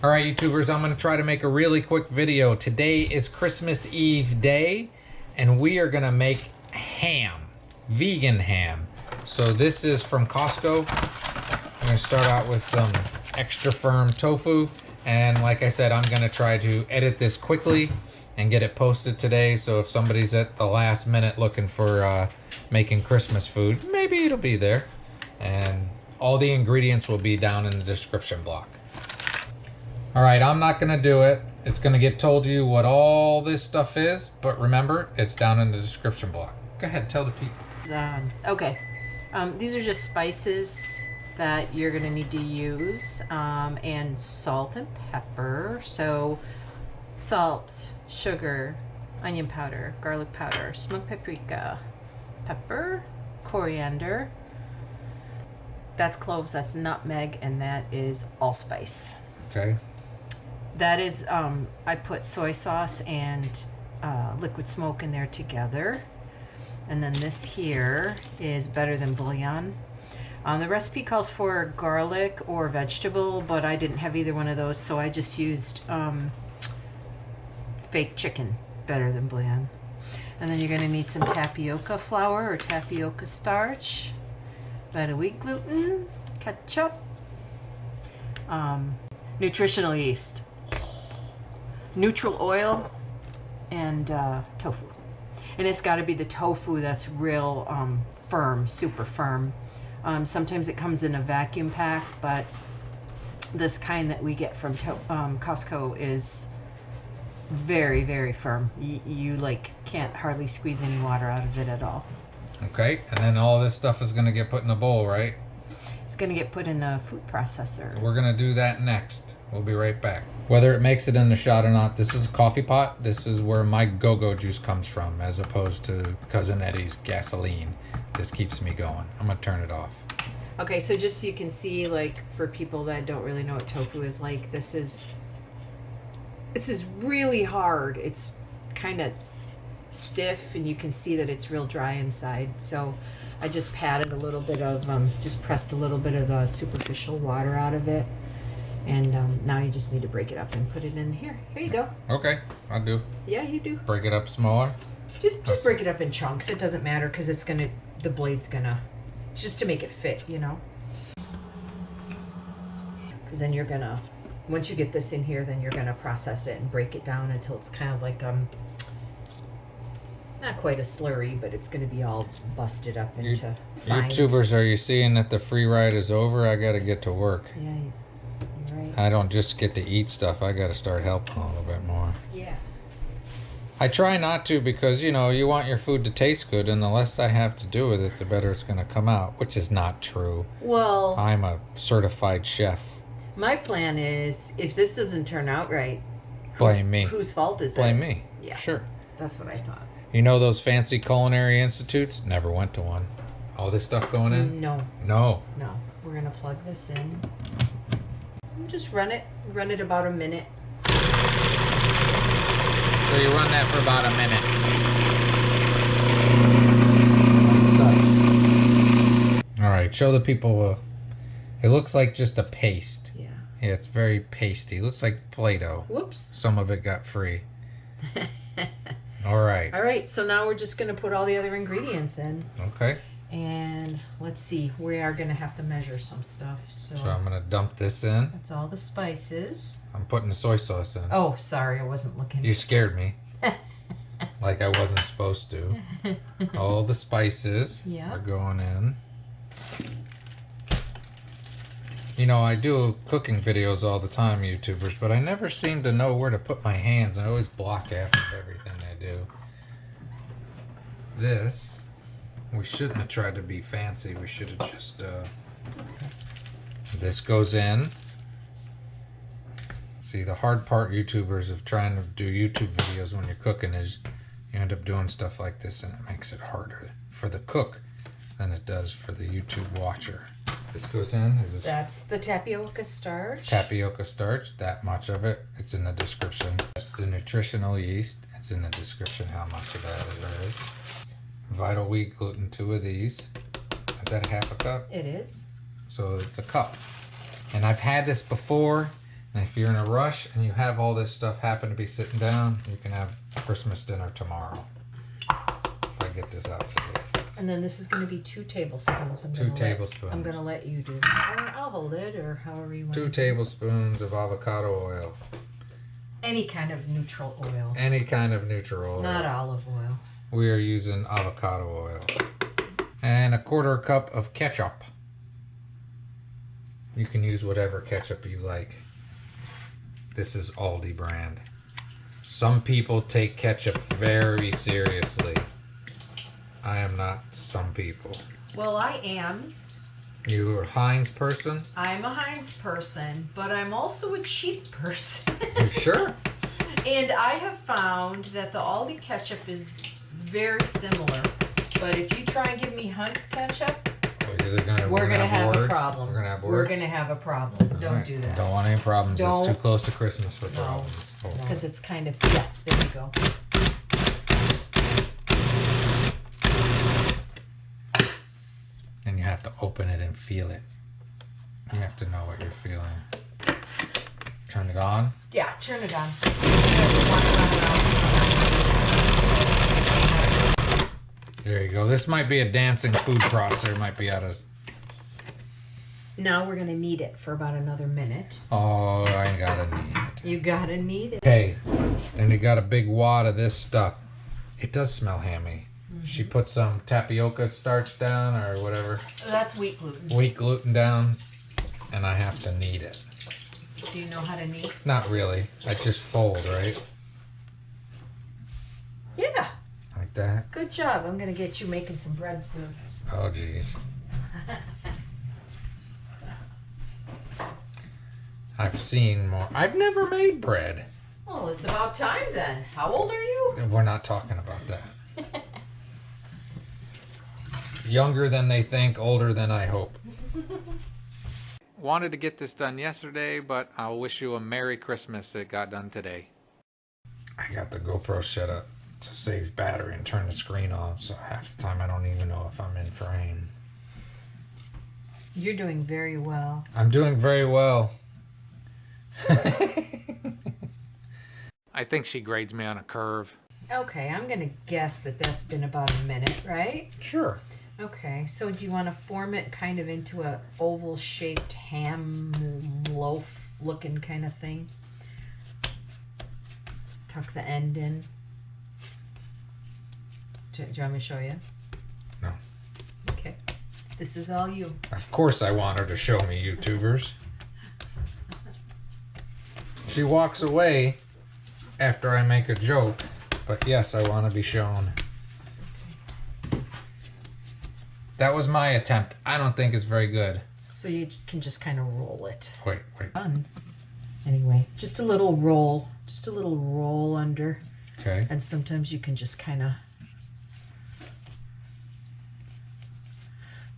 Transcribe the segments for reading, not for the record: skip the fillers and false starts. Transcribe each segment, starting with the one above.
All right, YouTubers, I'm going to try to make a really quick video. Today is Christmas Eve day, and we are going to make ham, vegan ham. So this is from Costco. I'm going to start out with some extra firm tofu. And like I said, I'm going to try to edit this quickly and get it posted today. So if somebody's at the last minute looking for making Christmas food, maybe it'll be there. And all the ingredients will be down in the description block. All right, I'm not gonna do it. It's gonna get told to you what all this stuff is, but remember, it's down in the description block. Go ahead, tell the people. These are just spices that you're gonna need to use, and salt and pepper. So salt, sugar, onion powder, garlic powder, smoked paprika, pepper, coriander. That's cloves, that's nutmeg, and that is allspice. Okay. That is, I put soy sauce and liquid smoke in there together. And then this here is better than bouillon. The recipe calls for garlic or vegetable, but I didn't have either one of those, so I just used fake chicken, better than bouillon. And then you're gonna need some tapioca flour or tapioca starch, better wheat gluten, ketchup, nutritional yeast, neutral oil, and tofu. And it's got to be the tofu that's real firm, super firm. Sometimes it comes in a vacuum pack, but this kind that we get from Costco is very, very firm. You like can't hardly squeeze any water out of it at all. Okay, and then all this stuff is gonna get put in a bowl, right? It's gonna get put in a food processor. We're gonna do that next. We'll be right back. Whether it makes it in the shot or not, this is a coffee pot. This is where my go-go juice comes from, as opposed to Cousin Eddie's gasoline. This keeps me going. I'm gonna turn it off. Okay, so just so you can see, like, for people that don't really know what tofu is like, this is really hard. It's kind of stiff, and you can see that it's real dry inside. So I just patted a little bit of, just pressed a little bit of the superficial water out of it. And now you just need to break it up and put it in here. Here you go. Okay, I'll do. Yeah, you do. Break it up smaller? Just break it up in chunks. It doesn't matter because it's gonna, the blade's gonna, it's just to make it fit, you know? Because then you're gonna, once you get this in here, then you're gonna process it and break it down until it's kind of like, not quite a slurry, but it's gonna be all busted up into fine. YouTubers, are you seeing that the free ride is over? I gotta get to work. Yeah, you're right. I don't just get to eat stuff. I gotta start helping a little bit more. Yeah. I try not to because, you know, you want your food to taste good, and the less I have to do with it, the better it's gonna come out, which is not true. Well, I'm a certified chef. my plan is, if this doesn't turn out right, Blame me. whose fault is it? Blame me. Yeah. Sure. That's what I thought. You know those fancy culinary institutes? Never went to one. All this stuff going in? No, No. no. We're gonna plug this in. Just run it about a minute. So you run that for about a minute. All right, show the people. It looks like just a paste. Yeah. Yeah, it's very pasty. It looks like Play-Doh. Whoops. Some of it got free. All right. All right, so now we're just gonna put all the other ingredients in. Okay. And let's see, we are gonna have to measure some stuff. So So I'm gonna dump this in. that's all the spices. I'm putting the soy sauce in. Oh, sorry, I wasn't looking. You scared me. Like I wasn't supposed to. All the spices Yeah. are going in. You know, I do cooking videos all the time, YouTubers, but I never seem to know where to put my hands. I always block after everything I do. This, we shouldn't have tried to be fancy. We should have just, this goes in. See, the hard part, YouTubers, of trying to do YouTube videos when you're cooking is you end up doing stuff like this, and it makes it harder for the cook than it does for the YouTube watcher. This goes in. Is this That's the tapioca starch. tapioca starch? That much of it. It's in the description. That's the nutritional yeast. It's in the description how much of that there is. Vital wheat gluten, 2 of these. Is that half a cup? It is. So it's a cup. And I've had this before, And if you're in a rush and you have all this stuff happen to be sitting down, you can have Christmas dinner tomorrow. If I get this out today. And then this is going to be 2 tablespoons. Two tablespoons. I'm going to let you do that. Or I'll hold it, or however you want. 2 tablespoons of avocado oil. Any kind of neutral oil. Any kind of neutral oil. Not olive oil. We are using avocado oil. And a 1/4 cup of ketchup. You can use whatever ketchup you like. This is Aldi brand. Some people take ketchup very seriously. I am not some people. Well, I am. You are a Heinz person? I'm a Heinz person, but I'm also a cheap person. You sure? And I have found that the Aldi ketchup is very similar. But if you try and give me Hunt's ketchup, we're gonna have a problem. We're gonna have words? We're gonna have a problem. Don't Alright. do that. Don't want any problems. Don't. It's too close to Christmas for problems. Hold on. Because it's kind of, yes, there you go. And you have to open it and feel it. You have to know what you're feeling. Turn it on. Yeah, turn it on. There you go. This might be a dancing food processor. It might be out of... Now we're gonna knead it for about another minute. Oh, I gotta knead it. You gotta knead it. Okay. Then you got a big wad of this stuff. It does smell hammy. She put some tapioca starch down or whatever. That's wheat gluten. Wheat gluten down. And I have to knead it. Do you know how to knead? Not really. I just fold, right? Yeah. Like that. Good job. I'm gonna get you making some bread soon. Oh, geez. I've seen more. I've never made bread. Well, it's about time then. How old are you? We're not talking about that. Younger than they think, older than I hope. Wanted to get this done yesterday, but I'll wish you a Merry Christmas. It got done today. I got the GoPro set up to save battery and turn the screen off, so half the time I don't even know if I'm in frame. You're doing very well. I'm doing very well. I think she grades me on a curve. Okay, I'm gonna guess that that's been about a minute, right? Sure. Okay, so do you want to form it kind of into a oval shaped ham loaf looking kind of thing? Tuck the end in. Do you want me to show you? No. Okay. This is all you. Of course I want her to show me, YouTubers. She walks away after I make a joke, but yes, I want to be shown. That was my attempt. I don't think it's very good. So you can just kind of roll it. Wait. Fun. Anyway, just a little roll. Just a little roll under. Okay. And sometimes you can just kind of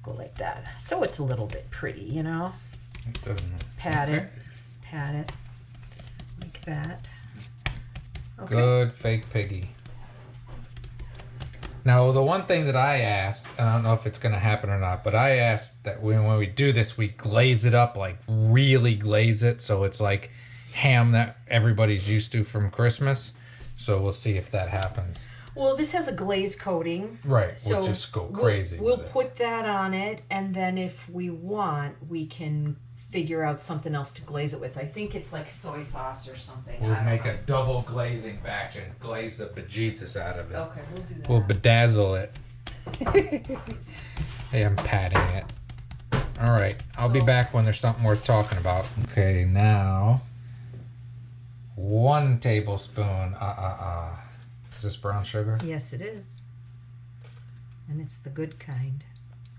go like that. So it's a little bit pretty, you know? It doesn't... Pat Okay. it. Pat it. Like that. Okay. Good fake piggy. Now, the one thing that I asked, and I don't know if it's going to happen or not, but I asked that when we do this, we glaze it up, like really glaze it, so it's like ham that everybody's used to from Christmas. So we'll see if that happens. Well, this has a glaze coating. Right, So we'll just go crazy We'll with it. put that on it, and then if we want, we can figure out something else to glaze it with. I think it's like soy sauce or something. We'll I don't make know. a double glazing batch and glaze the bejesus out of it. Okay, we'll do that. We'll bedazzle it. Hey, I'm patting it. All right, I'll be So- back when there's something worth talking about. Okay, now 1 tablespoon. Is this brown sugar? Yes, it is. And it's the good kind.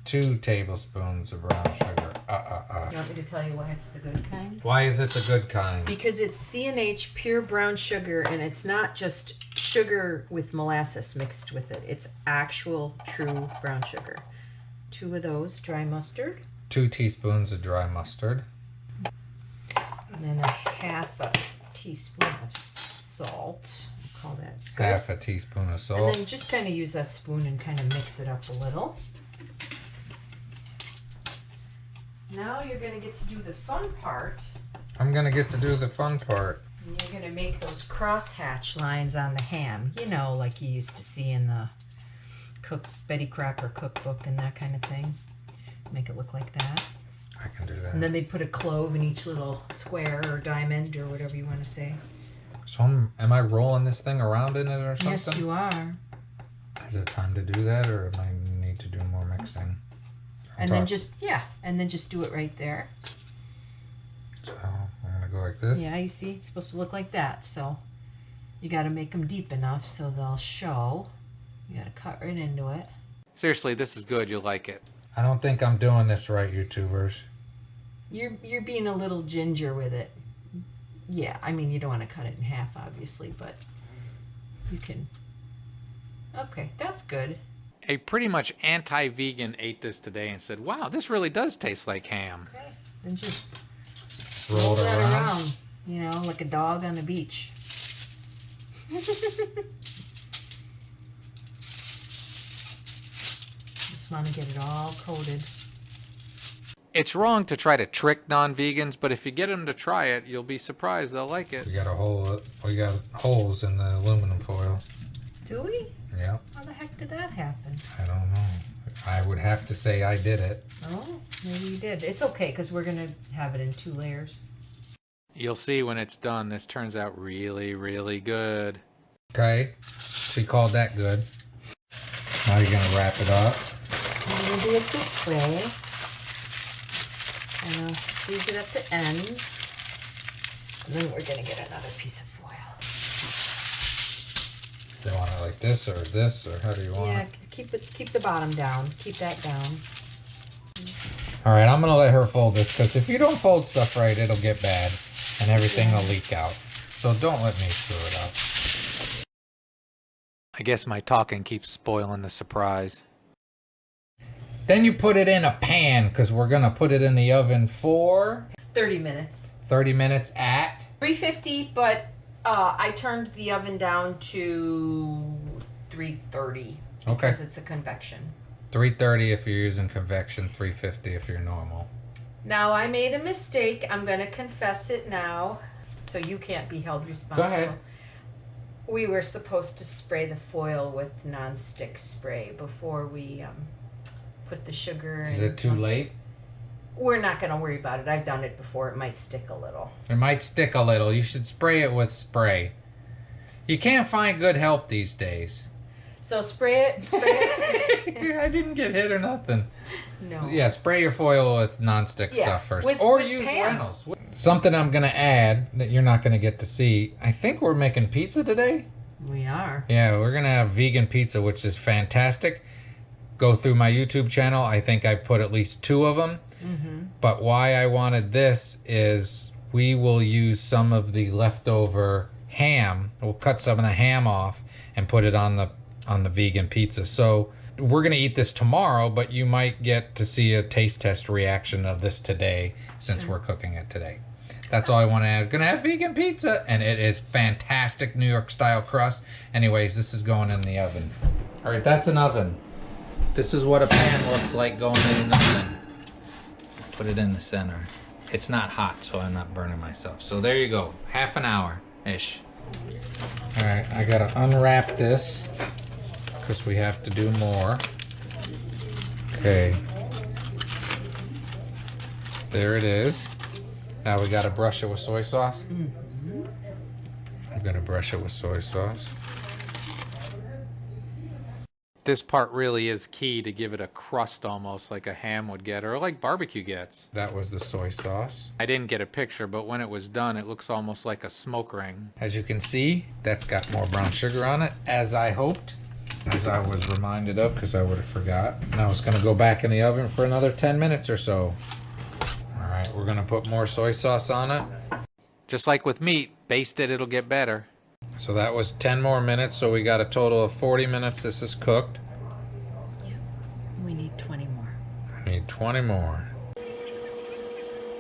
2 tablespoons of brown sugar. You want me to tell you why it's the good kind? Why is it the good kind? Because it's C&H pure brown sugar, and it's not just sugar with molasses mixed with it. It's actual, true brown sugar. 2 of those, dry mustard, 2 teaspoons of dry mustard. and then a half a teaspoon of salt. I'll call that good. Half a teaspoon of And salt. then just kind of use that spoon and kind of mix it up a little. Now you're going to get to do the fun part. I'm gonna get to do the fun part. You're gonna make those crosshatch lines on the ham, you know, like you used to see in the Betty Crocker cookbook and that kind of thing. Make it look like that. I can do that. And then they put a clove in each little square or diamond or whatever you want to say. So am I rolling this thing around in it or something? Yes, you are. Is it time to do that, or am I need to do more mixing? And then just do it right there. So I'm gonna go like this. Yeah, you see, it's supposed to look like that. So you got to make them deep enough so they'll show. You got to cut right into it. Seriously, this is good. You'll like it. I don't think I'm doing this right, YouTubers. You're being a little ginger with it. Yeah, I mean, you don't want to cut it in half, obviously, but you can. Okay, that's good. A pretty much anti-vegan ate this today and said, wow, this really does taste like ham. Okay, then just Roll it that around. you know, like a dog on the beach. Just want to get it all coated. It's wrong to try to trick non-vegans, but if you get them to try it, you'll be surprised they'll like it. We got we got holes in the aluminum foil. Do we? Yeah. How the heck did that happen? I don't know. I would have to say I did it. Oh, maybe you did. It's okay, because we're going to have it in 2 layers. You'll see when it's done, this turns out really, really good. Okay. She called that good. Now you're gonna wrap it up. I'm going to do it this way. And I'll squeeze it at the ends. And then we're going to get another piece of foil. Do you want it like this, or how do you want Yeah, it? keep the bottom down. Keep that down. All right, I'm gonna let her fold this, because if you don't fold stuff right, it'll get bad and everything will leak out. So don't let me screw it up. I guess my talking keeps spoiling the surprise. Then you put it in a pan, because we're gonna put it in the oven for 30 minutes. 30 minutes at 350, but I turned the oven down to 330 okay because it's a convection. 330 if you're using convection, 350 if you're normal. Now, I made a mistake. I'm going to confess it now, so you can't be held responsible. Go ahead. We were supposed to spray the foil with nonstick spray before we put the sugar in. Is it too mustard. late? We're not going to worry about it. I've done it before. It might stick a little. It might stick a little. You should spray it with spray. You can't find good help these days. So spray it. I didn't get hit or nothing. No. Yeah, spray your foil with nonstick stuff first. Or with use Pam. Reynolds. Something I'm going to add that you're not going to get to see. I think we're making pizza today. We are. Yeah, we're going to have vegan pizza, which is fantastic. Go through my YouTube channel. I think I put at least 2 of them. Mm-hmm. But why I wanted this is we will use some of the leftover ham. We'll cut some of the ham off and put it on the vegan pizza. So we're going to eat this tomorrow, but you might get to see a taste test reaction of this today since we're cooking it today. That's all I want to add. Going to have vegan pizza, and it is fantastic New York style crust. Anyways, this is going in the oven. All right, that's an oven. This is what a pan looks like going in the oven. Put it in the center. It's not hot, so I'm not burning myself. So there you go, half an hour-ish. All right, I gotta unwrap this because we have to do more. Okay. There it is. Now we gotta brush it with soy sauce. I'm gonna brush it with soy sauce. This part really is key to give it a crust almost like a ham would get, or like barbecue gets. That was the soy sauce. I didn't get a picture, but when it was done, it looks almost like a smoke ring. As you can see, that's got more brown sugar on it, as I hoped, as I was reminded of, because I would have forgot. Now it's going to go back in the oven for another 10 minutes or so. All right, we're going to put more soy sauce on it. Just like with meat, baste it, it'll get better. So that was 10 more minutes, so we got a total of 40 minutes this is cooked. Yep. We need 20 more. We need 20 more.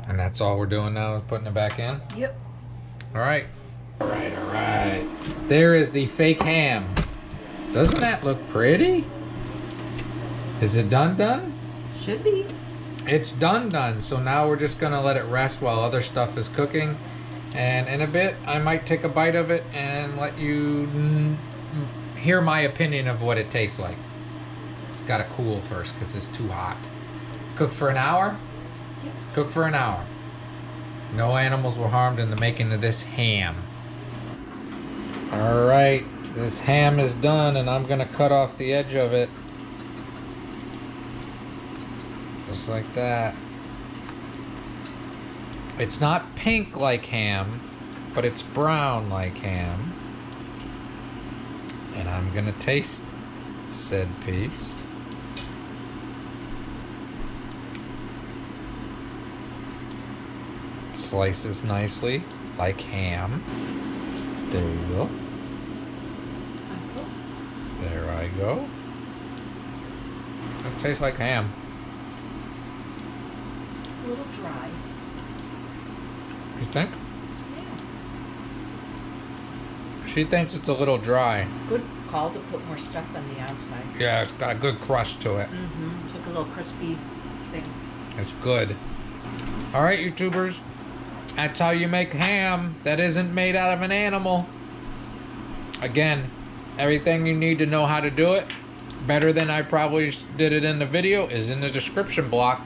And that's all we're doing now is putting it back in? Yep. All right. All right. There is the fake ham. Doesn't that look pretty? Is it done? Should be. it's done. So now we're just gonna let it rest while other stuff is cooking. And in a bit, I might take a bite of it and let you hear my opinion of what it tastes like. It's gotta cool first because it's too hot. Cook for an hour? Cook for an hour. No animals were harmed in the making of this ham. Alright, this ham is done and I'm gonna cut off the edge of it. Just like that. It's not pink like ham, but it's brown like ham. And I'm gonna taste said piece. It slices nicely like ham. There you go. There I go. It tastes like ham. It's a little dry. You think? Yeah. She thinks it's a little dry. Good call to put more stuff on the outside. Yeah, it's got a good crust to it. Mm-hmm. It's like a little crispy thing. It's good. All right, YouTubers. That's how you make ham that isn't made out of an animal. Again, everything you need to know how to do it, better than I probably did it in the video, is in the description block.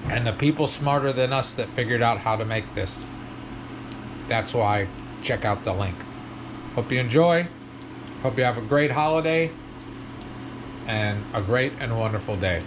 And the people smarter than us that figured out how to make this. That's why check out the link. Hope you enjoy. Hope you have a great holiday and a great and wonderful day.